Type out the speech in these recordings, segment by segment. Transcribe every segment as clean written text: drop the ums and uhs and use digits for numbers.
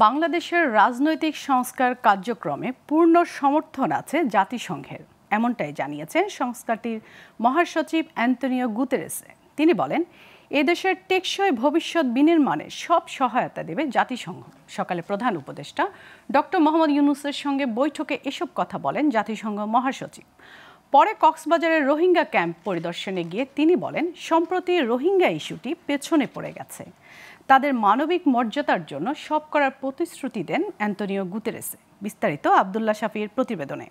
বাংলাদেশের রাজনৈতিক সংস্কার কার্যক্রমে পূর্ণ সমর্থন আছে জাতিসংঘের, এমনটাই জানিয়েছেন সংস্থাটির মহাসচিব অ্যান্তোনিও গুতেরেসে। তিনি বলেন, এদেশের টেকসই ভবিষ্যৎ বিনির্মাণে সব সহায়তা দেবে জাতিসংঘ। সকালে প্রধান উপদেষ্টা ডক্টর মোহাম্মদ ইউনূসের সঙ্গে বৈঠকে এসব কথা বলেন জাতিসংঘ মহাসচিব। পরে কক্সবাজারের রোহিঙ্গা ক্যাম্প পরিদর্শনে গিয়ে তিনি বলেন, সম্প্রতি রোহিঙ্গা ইস্যুটি পেছনে পড়ে গেছে। তাদের মানবিক মর্যাদার জন্য সব করার প্রতিশ্রুতি দেন অ্যান্তোনিও গুতেরেসে। বিস্তারিত আব্দুল্লাহ শাফির প্রতিবেদনে।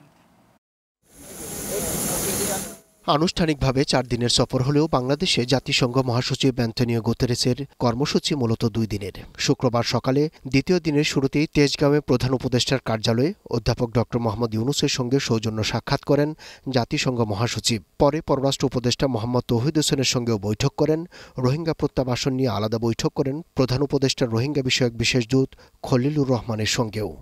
আনুষ্ঠানিকভাবে 4 দিনের সফর হলেও বাংলাদেশে জাতিসংঘ মহাসচিব অ্যান্তোনিও গুতেরেসের কর্মসূচি মূলত 2 দিনের। শুক্রবার সকালে দ্বিতীয় দিনের শুরুতেই তেজগাঁওয়ে প্রধান উপদেষ্টার কার্যালয়ে অধ্যাপক ডক্টর মোহাম্মদ ইউনূসের সঙ্গে সৌজন্য সাক্ষাৎ করেন জাতিসংঘ মহাসচিব। পরে পররাষ্ট্র উপদেষ্টা মোহাম্মদ তৌহিদ হোসেনের সঙ্গেও বৈঠক করেন। রোহিঙ্গা প্রত্যাবাসন নিয়ে আলাদা বৈঠক করেন প্রধান উপদেষ্টার রোহিঙ্গা বিষয়ক বিশেষ দূত খলিলুর রহমানের সঙ্গেও।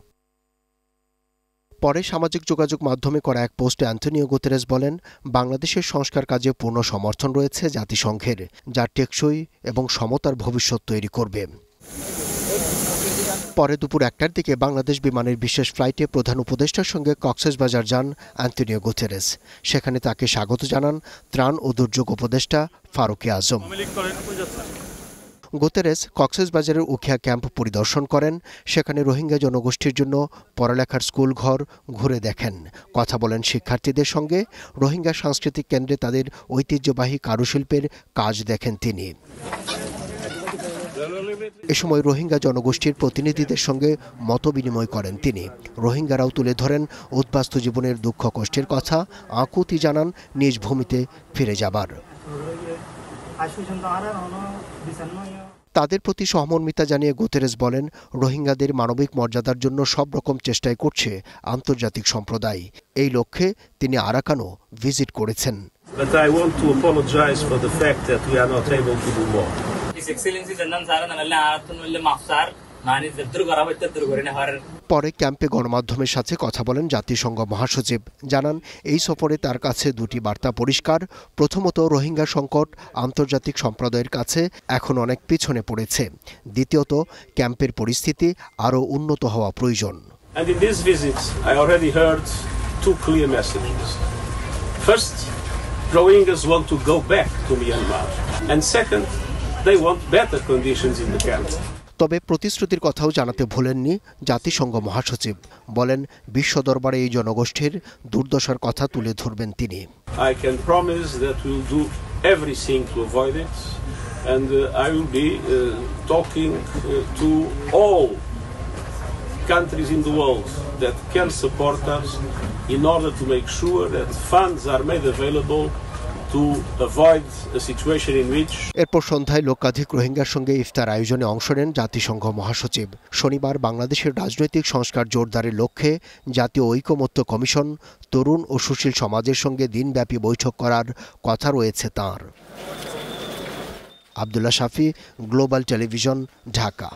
পরে সামাজিক যোগাযোগ মাধ্যমে করা এক পোস্টে অ্যান্তোনিও গুতেরেস বলেন, বাংলাদেশের সংস্কার কাজে পূর্ণ সমর্থন রয়েছে জাতিসংঘের, যা টেকসই এবং সমতার ভবিষ্যৎ তৈরি করবে। পরে দুপুর 1টার দিকে বাংলাদেশ বিমানের বিশেষ ফ্লাইটে প্রধান উপদেষ্টার সঙ্গে কক্সবাজার যান অ্যান্তোনিও গুতেরেস। সেখানে তাকে স্বাগত জানান ত্রাণ ও দুর্যোগ উপদেষ্টা ফারুক আজম। গুতেরেস কক্সবাজারের উখিয়া ক্যাম্প পরিদর্শন করেন। সেখানে রোহিঙ্গা জনগোষ্ঠীর জন্য পড়ালেখার স্কুল ঘর ঘুরে দেখেন, কথা বলেন শিক্ষার্থীদের সঙ্গে। রোহিঙ্গা সাংস্কৃতিক কেন্দ্রে তাদের ঐতিহ্যবাহী কারুশিল্পের কাজ দেখেন তিনি। এ সময় রোহিঙ্গা জনগোষ্ঠীর প্রতিনিধিদের সঙ্গে মতবিনিময় করেন তিনি। রোহিঙ্গারাও তুলে ধরেন উদ্বাস্তু জীবনের দুঃখ কষ্টের কথা, আকুতি জানান নিজ ভূমিতে ফিরে যাবার। তাদের প্রতি সহমর্মিতা জানিয়ে গুতেরেস বলেন, রোহিঙ্গাদের মানবিক মর্যাদার জন্য সব রকম চেষ্টাই করছে আন্তর্জাতিক সম্প্রদায়। এই লক্ষ্যে তিনি আরাকানও ভিজিট করেছেন। পরে ক্যাম্পে গণমাধ্যমের সাথে কথা বলেন জাতিসংঘ মহাসচিব। জানান, এই সফরে তার কাছে 2টি বার্তা পরিষ্কার। প্রথমত, রোহিঙ্গা সংকট আন্তর্জাতিক সম্প্রদায়ের কাছে এখন অনেক পিছনে পড়েছে। দ্বিতীয়ত, ক্যাম্পের পরিস্থিতি আরও উন্নত হওয়া প্রয়োজন। Rohingyas want to go back to Myanmar, and second, they want better conditions in the camp. তবে প্রতিশ্রুতির কথাও জানাতে ভুলেননি জাতিসংঘ মহাসচিব। বলেন, বিশ্ব দরবারে এই জনগোষ্ঠীর দুর্দশার কথা তুলে ধরবেন তিনি। I can promise that we will do everything to avoid it, and I will be talking to all countries in the world that can support us in order to make sure that funds are made available to avoid a situation in which. এরপর সন্ধ্যায় লক্ষাধিক রোহিঙ্গার সঙ্গে ইফতার আয়োজনে অংশ নেন জাতিসংঘ মহাসচিব। শনিবার বাংলাদেশের রাজনৈতিক সংস্কার জোরদারের লক্ষ্যে জাতীয় ঐকমত্য কমিশন, তরুণ ও সুশীল সমাজের সঙ্গে দিনব্যাপী বৈঠক করার কথা রয়েছে তাঁর। আব্দুল্লাহ শাফি, গ্লোবাল টেলিভিশন, ঢাকা।